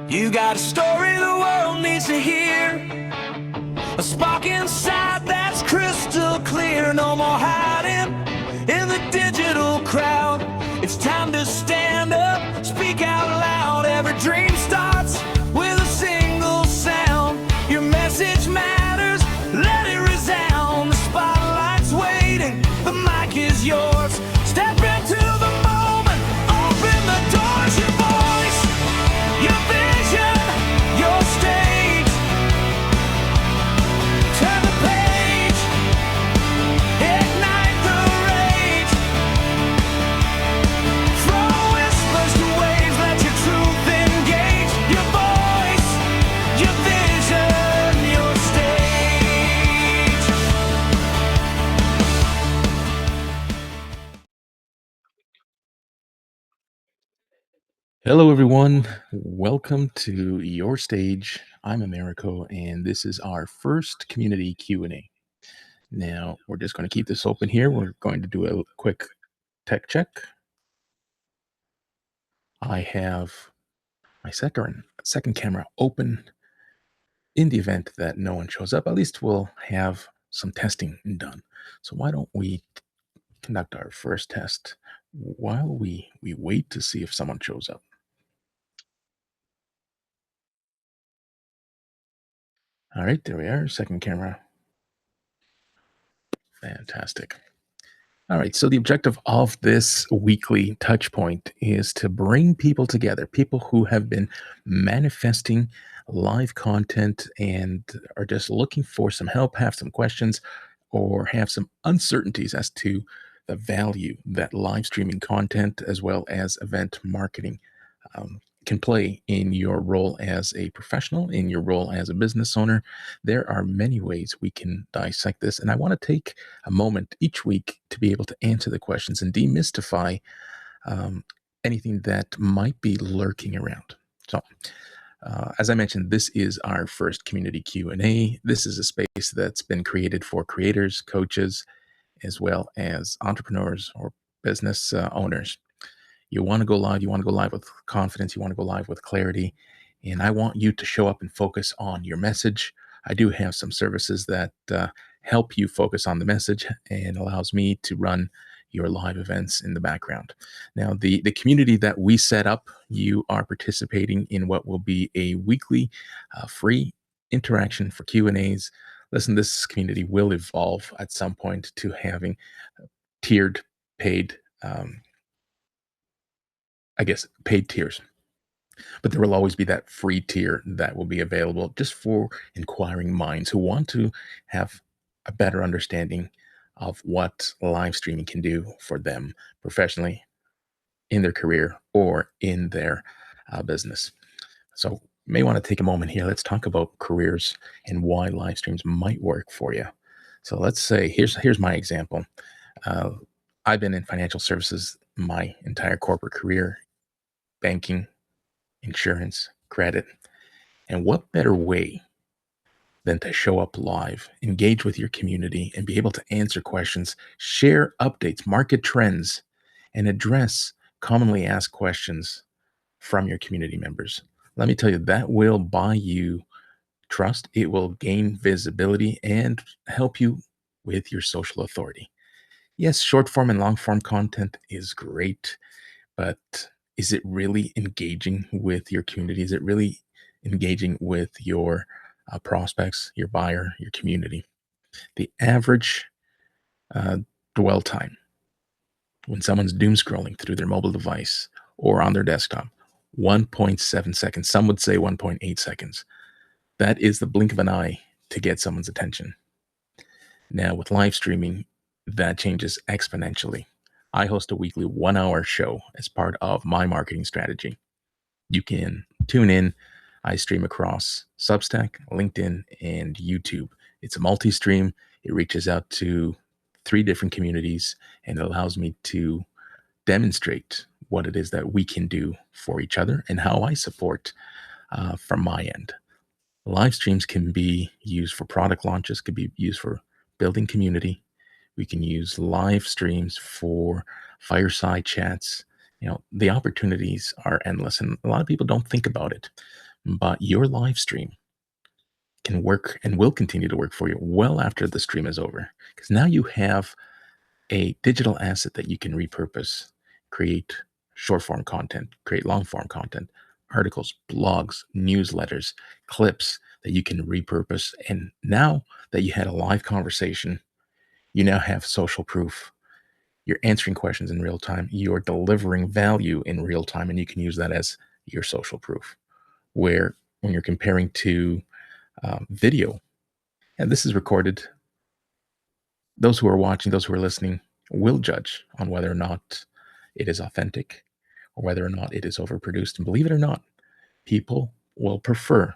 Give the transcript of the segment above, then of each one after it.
You got a story the world needs to hear, a spark inside that's crystal clear. No more hiding in the digital crowd. It's time to stand up, speak out loud. Every dream starts with a single sound. Your message matters, let it resound. The spotlight's waiting, the mic is yours. Step into the moment, open the doors. Your voice, your vision, your stage. Turn the page, ignite the rage. From whispers to waves, let your truth engage. Your voice, your vision, your stage. Hello, everyone. Welcome to Your Stage. I'm Americo, and this is our first community Q&A. Now, we're just going to keep this open here. We're going to do a quick tech check. I have my second camera open. In the event that no one shows up, at least we'll have some testing done. So why don't we conduct our first test while we wait to see if someone shows up. All right, there we are, second camera. Fantastic. All right, so the objective of this weekly touch point is to bring people together, people who have been manifesting live content and are just looking for some help, have some questions, or have some uncertainties as to the value that live streaming content as well as event marketing can play in your role as a professional, in your role as a business owner. There are many ways we can dissect this, and I want to take a moment each week to be able to answer the questions and demystify anything that might be lurking around. So, as I mentioned, this is our first community Q&A. This is a space that's been created for creators, coaches, as well as entrepreneurs or business owners. You want to go live, you want to go live with confidence, you want to go live with clarity, and I want you to show up and focus on your message. I do have some services that help you focus on the message and allows me to run your live events in the background. Now, the community that we set up, you are participating in what will be a weekly free interaction for Q&As. Listen, this community will evolve at some point to having tiered paid paid tiers. But there will always be that free tier that will be available just for inquiring minds who want to have a better understanding of what live streaming can do for them professionally, in their career, or in their business. So you may want to take a moment here. Let's talk about careers and why live streams might work for you. So let's say, here's my example. I've been in financial services my entire corporate career, banking, insurance, credit. And what better way than to show up live, engage with your community, and be able to answer questions, share updates, market trends, and address commonly asked questions from your community members. Let me tell you, that will buy you trust. It will gain visibility and help you with your social authority. Yes, short form and long form content is great, but is it really engaging with your community? Is it really engaging with your prospects, your buyer, your community? The average dwell time when someone's doom scrolling through their mobile device or on their desktop, 1.7 seconds. Some would say 1.8 seconds. That is the blink of an eye to get someone's attention. Now, with live streaming, that changes exponentially. I host a weekly 1-hour show as part of my marketing strategy. You can tune in. I stream across Substack, LinkedIn, and YouTube. It's a multi-stream. It reaches out to 3 different communities, and it allows me to demonstrate what it is that we can do for each other and how I support from my end. Live streams can be used for product launches, could be used for building community, We can use live streams for fireside chats. The opportunities are endless, and a lot of people don't think about it. But your live stream can work and will continue to work for you well after the stream is over. Because now you have a digital asset that you can repurpose, create short form content, create long form content, articles, blogs, newsletters, clips that you can repurpose. And now that you had a live conversation, you now have social proof. You're answering questions in real time. You're delivering value in real time, and you can use that as your social proof. Where when you're comparing to video, and this is recorded, those who are watching, those who are listening, will judge on whether or not it is authentic or whether or not it is overproduced. And believe it or not, people will prefer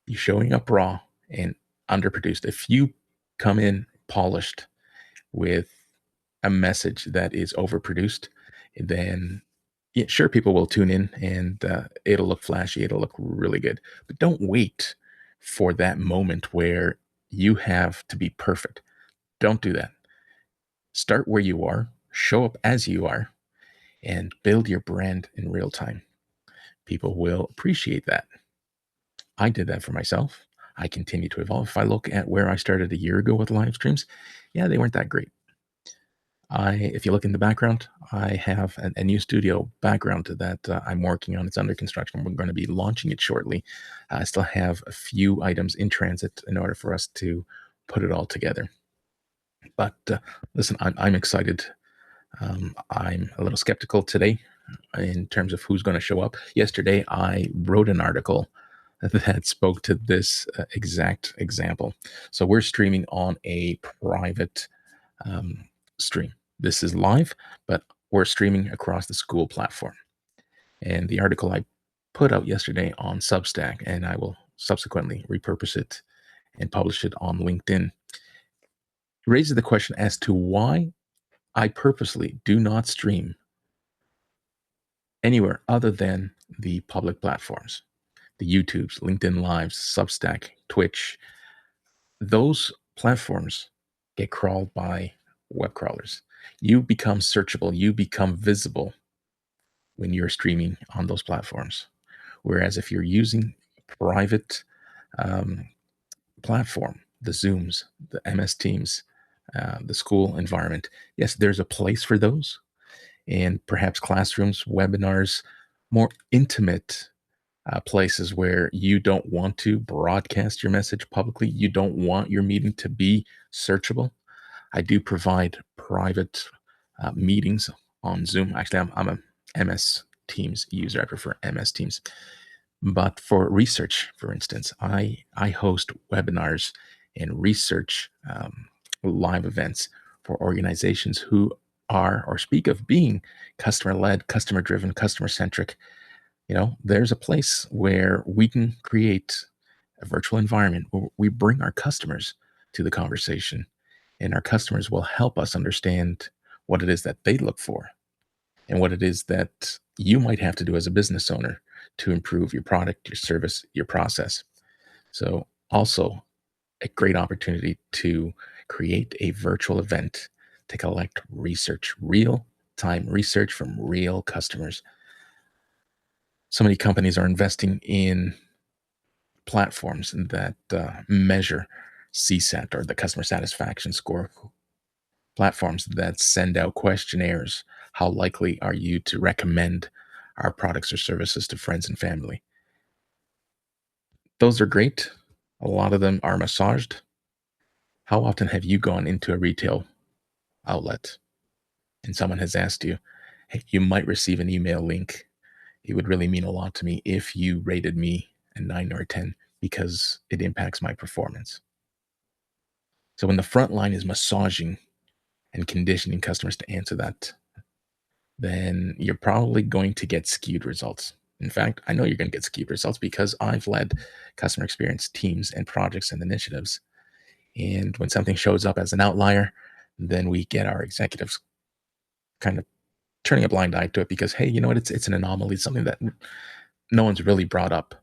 you showing up raw and underproduced. If you come in polished with a message that is overproduced, then yeah, sure, people will tune in and it'll look flashy, it'll look really good. But don't wait for that moment where you have to be perfect. Don't do that. Start where you are, show up as you are, and build your brand in real time. People will appreciate that. I did that for myself. I continue to evolve. If I look at where I started a year ago with live streams, yeah, they weren't that great. If you look in the background, I have a new studio background that I'm working on. It's under construction. We're going to be launching it shortly. I still have a few items in transit in order for us to put it all together. But listen, I'm excited. I'm a little skeptical today in terms of who's going to show up. Yesterday, I wrote an article that spoke to this exact example. So we're streaming on a private stream. This is live, but we're streaming across the school platform. And the article I put out yesterday on Substack, and I will subsequently repurpose it and publish it on LinkedIn, raises the question as to why I purposely do not stream anywhere other than the public platforms, the YouTubes, LinkedIn Lives, Substack, Twitch. Those platforms get crawled by web crawlers. You become searchable, you become visible when you're streaming on those platforms. Whereas if you're using private platform, the Zooms, the MS Teams, the school environment, yes, there's a place for those, and perhaps classrooms, webinars, more intimate places where you don't want to broadcast your message publicly. You don't want your meeting to be searchable. I do provide private meetings on Zoom. Actually, I'm a MS Teams user. I prefer MS Teams. But for research, for instance, I host webinars and research live events for organizations who are or speak of being customer-led, customer-driven, customer-centric. There's a place where we can create a virtual environment where we bring our customers to the conversation, and our customers will help us understand what it is that they look for and what it is that you might have to do as a business owner to improve your product, your service, your process. So also a great opportunity to create a virtual event to collect research, real time research from real customers. So many companies are investing in platforms that measure CSAT, or the customer satisfaction score, platforms that send out questionnaires. How likely are you to recommend our products or services to friends and family? Those are great. A lot of them are massaged. How often have you gone into a retail outlet and someone has asked you, hey, you might receive an email link. It would really mean a lot to me if you rated me a 9 or a 10 because it impacts my performance. So when the front line is massaging and conditioning customers to answer that, then you're probably going to get skewed results. In fact, I know you're going to get skewed results because I've led customer experience teams and projects and initiatives. And when something shows up as an outlier, then we get our executives kind of turning a blind eye to it because, hey, you know what? It's an anomaly, something that no one's really brought up.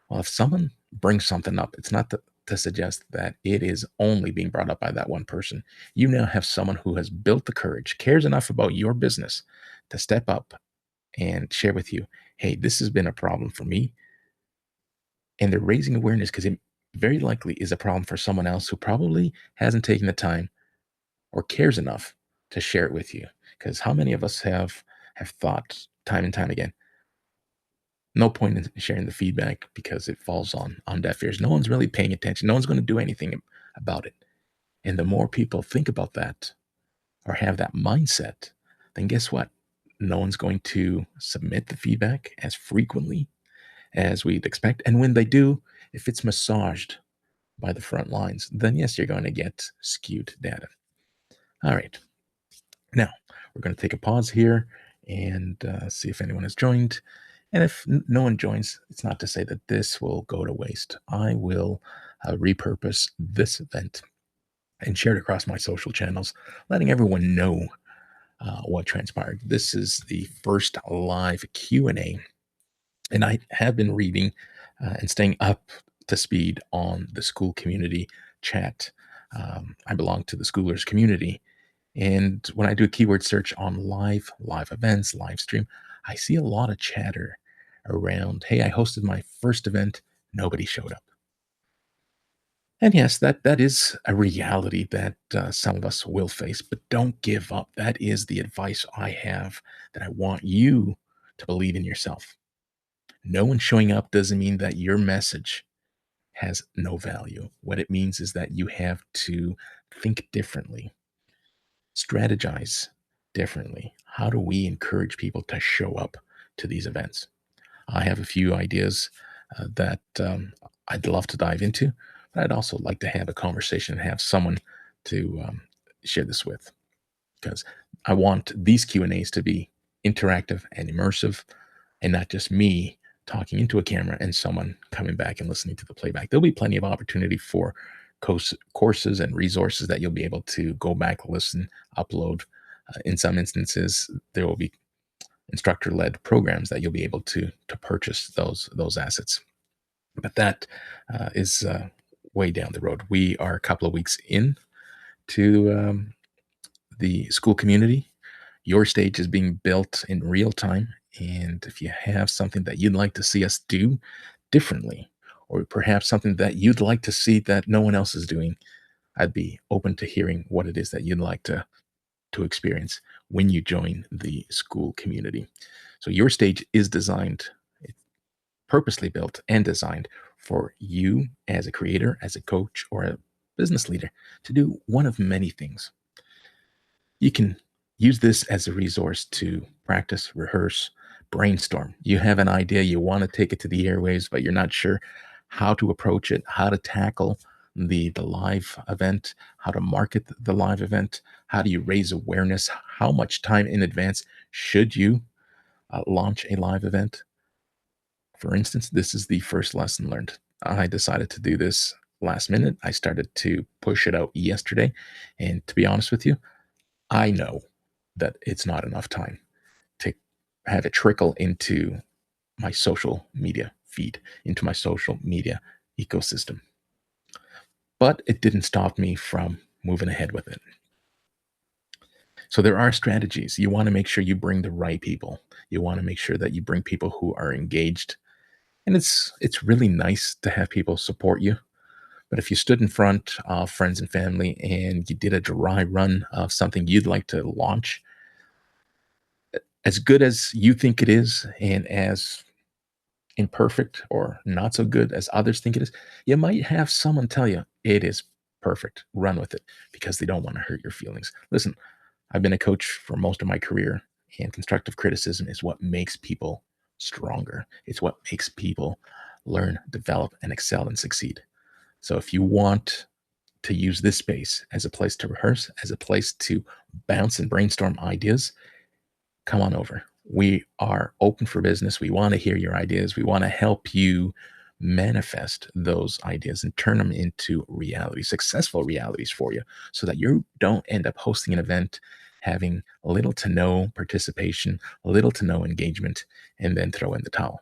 Well, if someone brings something up, it's not to suggest that it is only being brought up by that one person. You now have someone who has built the courage, cares enough about your business to step up and share with you, hey, this has been a problem for me. And they're raising awareness because it very likely is a problem for someone else who probably hasn't taken the time or cares enough to share it with you. Because how many of us have thought time and time again, no point in sharing the feedback because it falls on deaf ears. No one's really paying attention. No one's going to do anything about it. And the more people think about that or have that mindset, then guess what? No one's going to submit the feedback as frequently as we'd expect. And when they do, if it's massaged by the front lines, then yes, you're going to get skewed data. All right. Now, we're going to take a pause here and see if anyone has joined. And if no one joins, it's not to say that this will go to waste. I will repurpose this event and share it across my social channels, letting everyone know what transpired. This is the first live Q&A, and I have been reading and staying up to speed on the school community chat. I belong to the schoolers community, and when I do a keyword search on live events, live stream, I see a lot of chatter around, hey, I hosted my first event, nobody showed up. And yes, that is a reality that some of us will face, but don't give up. That is the advice I have, that I want you to believe in yourself. No one showing up doesn't mean that your message has no value. What it means is that you have to think differently, strategize differently. How do we encourage people to show up to these events? I have a few ideas that I'd love to dive into, but I'd also like to have a conversation and have someone to share this with, because I want these Q&As to be interactive and immersive, and not just me talking into a camera and someone coming back and listening to the playback. There'll be plenty of opportunity for courses and resources that you'll be able to go back, listen, upload. In some instances, there will be instructor-led programs that you'll be able to purchase those assets. But that is way down the road. We are a couple of weeks in to the school community. Your stage is being built in real time, and if you have something that you'd like to see us do differently, or perhaps something that you'd like to see that no one else is doing, I'd be open to hearing what it is that you'd like to experience when you join the school community. So your stage is designed, purposely built and designed for you as a creator, as a coach, or a business leader to do one of many things. You can use this as a resource to practice, rehearse, brainstorm. You have an idea, you want to take it to the airwaves, but you're not sure how to approach it, how to tackle the live event, how to market the live event, how do you raise awareness, how much time in advance should you launch a live event. For instance, this is the first lesson learned. I decided to do this last minute. I started to push it out yesterday, and to be honest with you, I know that it's not enough time to have it trickle into my social media feed, into my social media ecosystem. But it didn't stop me from moving ahead with it. So there are strategies. You want to make sure you bring the right people. You want to make sure that you bring people who are engaged. And it's really nice to have people support you. But if you stood in front of friends and family and you did a dry run of something you'd like to launch, as good as you think it is and as imperfect or not so good as others think it is, you might have someone tell you it is perfect. Run with it, because they don't want to hurt your feelings. Listen, I've been a coach for most of my career, and constructive criticism is what makes people stronger. It's what makes people learn, develop, and excel and succeed. So if you want to use this space as a place to rehearse, as a place to bounce and brainstorm ideas, come on over. We are open for business. We want to hear your ideas. We want to help you manifest those ideas and turn them into reality, successful realities for you, so that you don't end up hosting an event having little to no participation, little to no engagement, and then throw in the towel.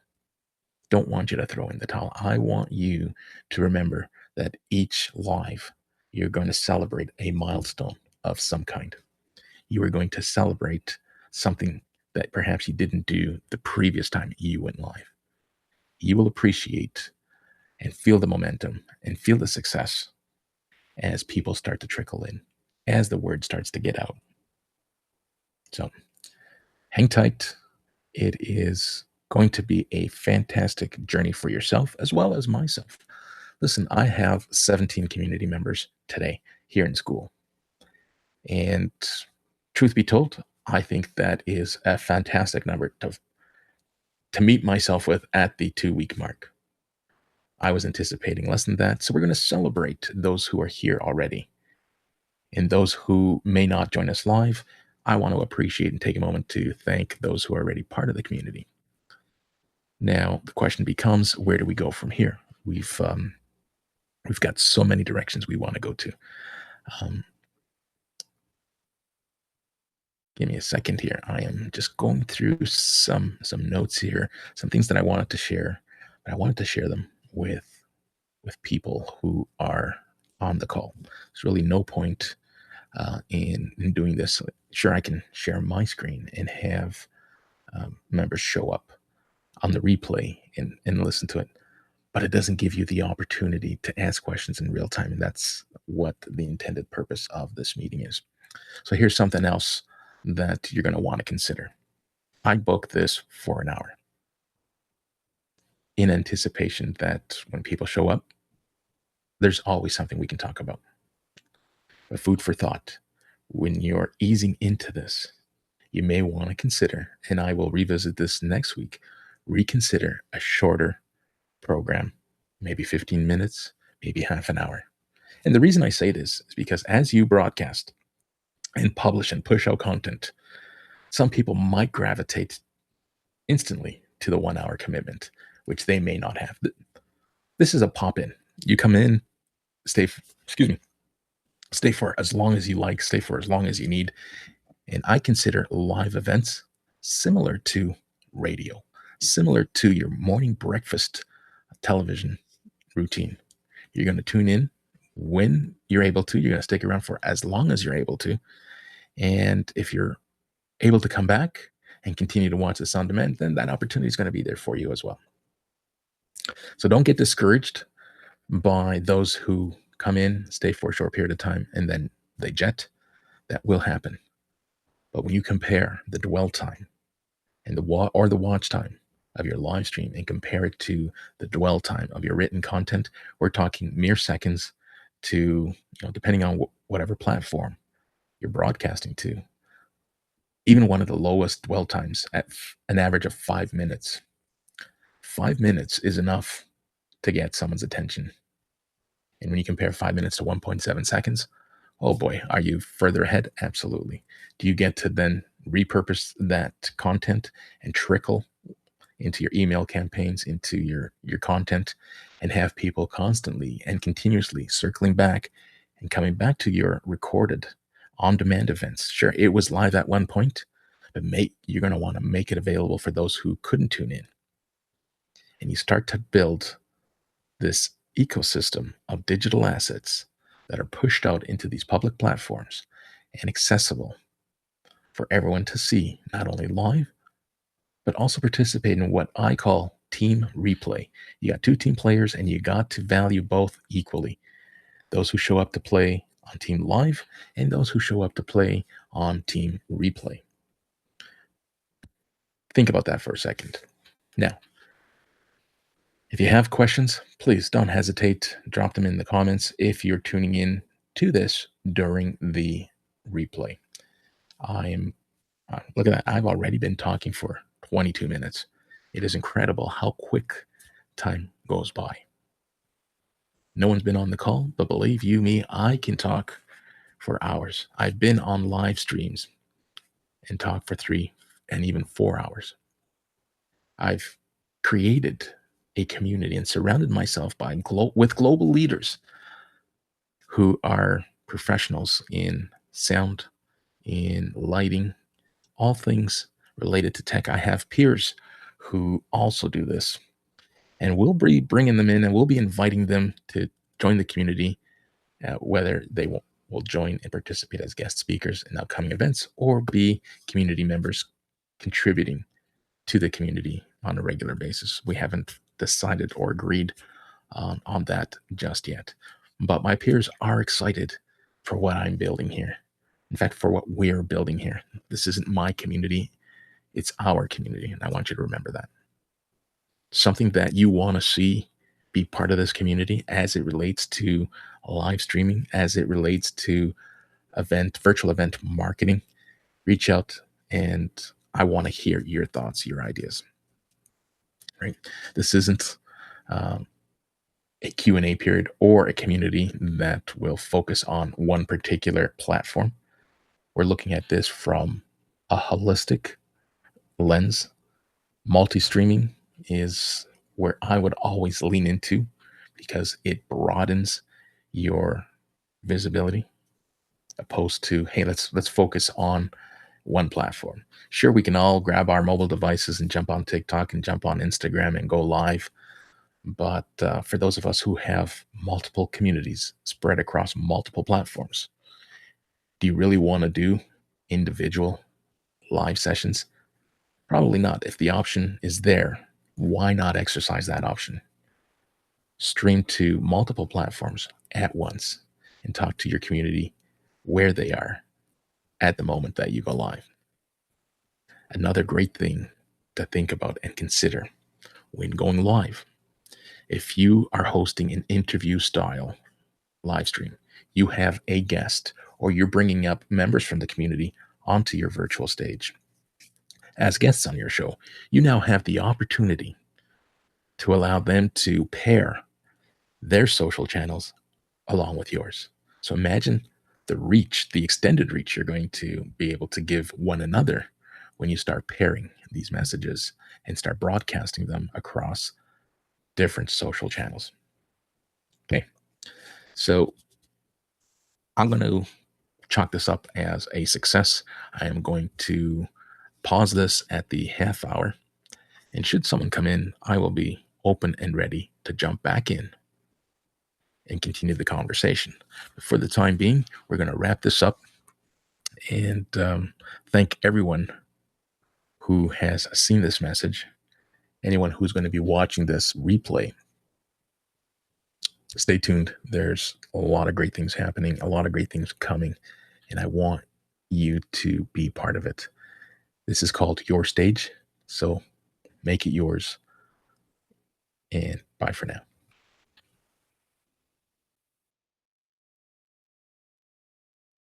Don't want you to throw in the towel. I want you to remember that each live, you're going to celebrate a milestone of some kind. You are going to celebrate something that perhaps you didn't do the previous time you went live. You will appreciate and feel the momentum and feel the success as people start to trickle in, as the word starts to get out. So hang tight. It is going to be a fantastic journey for yourself as well as myself. Listen, I have 17 community members today here in school. And truth be told, I think that is a fantastic number to meet myself with at the 2 week mark. I was anticipating less than that. So we're going to celebrate those who are here already. And those who may not join us live, I want to appreciate and take a moment to thank those who are already part of the community. Now, the question becomes, where do we go from here? We've got so many directions we want to go to. Um, Give me a second here. I am just going through some notes here, some things that I wanted to share, but I wanted to share them with people who are on the call. There's really no point in doing this. Sure, I can share my screen and have members show up on the replay and listen to it, but it doesn't give you the opportunity to ask questions in real time, and that's what the intended purpose of this meeting is. So here's something else that you're going to want to consider. I booked this for an hour in anticipation that when people show up, there's always something we can talk about. But food for thought. When you're easing into this, you may want to consider, and I will revisit this next week, reconsider a shorter program, maybe 15 minutes, maybe half an hour. And the reason I say this is because as you broadcast and publish and push out content, some people might gravitate instantly to the 1 hour commitment, which they may not have. This is a pop in. You come in, stay for as long as you like, stay for as long as you need. And I consider live events similar to radio, similar to your morning breakfast television routine. You're going to tune in when you're able to. You're going to stick around for as long as you're able to. And if you're able to come back and continue to watch this on demand, then that opportunity is going to be there for you as well. So don't get discouraged by those who come in, stay for a short period of time, and then they jet. That will happen. But when you compare the dwell time and the watch time of your live stream and compare it to the dwell time of your written content, we're talking mere seconds to, depending on whatever platform you're broadcasting to, even one of the lowest dwell times at an average of 5 minutes. 5 minutes is enough to get someone's attention. And when you compare 5 minutes to 1.7 seconds, oh boy, are you further ahead? Absolutely. Do you get to then repurpose that content and trickle into your email campaigns, into your content, and have people constantly and continuously circling back and coming back to your recorded on-demand events? Sure, it was live at one point, but you're going to want to make it available for those who couldn't tune in. And you start to build this ecosystem of digital assets that are pushed out into these public platforms and accessible for everyone to see, not only live, but also participate in what I call team replay. You got two team players and you got to value both equally. Those who show up to play on team live and those who show up to play on team replay. Think about that for a second. Now, if you have questions, please don't hesitate. Drop them in the comments if you're tuning in to this during the replay. Look at that. I've already been talking for 22 minutes. It is incredible how quick time goes by. No one's been on the call, but believe you me, I can talk for hours. I've been on live streams and talk for 3 and even 4 hours. I've created a community and surrounded myself with global leaders who are professionals in sound, in lighting, all things related to tech. I have peers who also do this, and we'll be bringing them in and we'll be inviting them to join the community, whether they will join and participate as guest speakers in upcoming events or be community members contributing to the community on a regular basis. We haven't decided or agreed on that just yet. But my peers are excited for what I'm building here. In fact, for what we're building here. This isn't my community, it's our community. And I want you to remember that. Something that you want to see be part of this community as it relates to live streaming, as it relates to virtual event marketing, reach out and I want to hear your thoughts, your ideas, right? This isn't um, a Q&A period or a community that will focus on one particular platform. We're looking at this from a holistic lens. Multi-streaming is where I would always lean into because it broadens your visibility opposed to, hey, let's focus on one platform. Sure, we can all grab our mobile devices and jump on TikTok and jump on Instagram and go live. But for those of us who have multiple communities spread across multiple platforms, do you really want to do individual live sessions? Probably not. If the option is there, why not exercise that option? Stream to multiple platforms at once and talk to your community where they are at the moment that you go live. Another great thing to think about and consider when going live. If you are hosting an interview style live stream, you have a guest or you're bringing up members from the community onto your virtual stage as guests on your show, you now have the opportunity to allow them to pair their social channels along with yours. So imagine the reach, the extended reach you're going to be able to give one another when you start pairing these messages and start broadcasting them across different social channels. Okay. So I'm going to chalk this up as a success. I am going to pause this at the half hour. And should someone come in, I will be open and ready to jump back in and continue the conversation. But for the time being, we're going to wrap this up and thank everyone who has seen this message, anyone who's going to be watching this replay. Stay tuned. There's a lot of great things happening, a lot of great things coming, and I want you to be part of it. This is called Your Stage, so make it yours, and bye for now.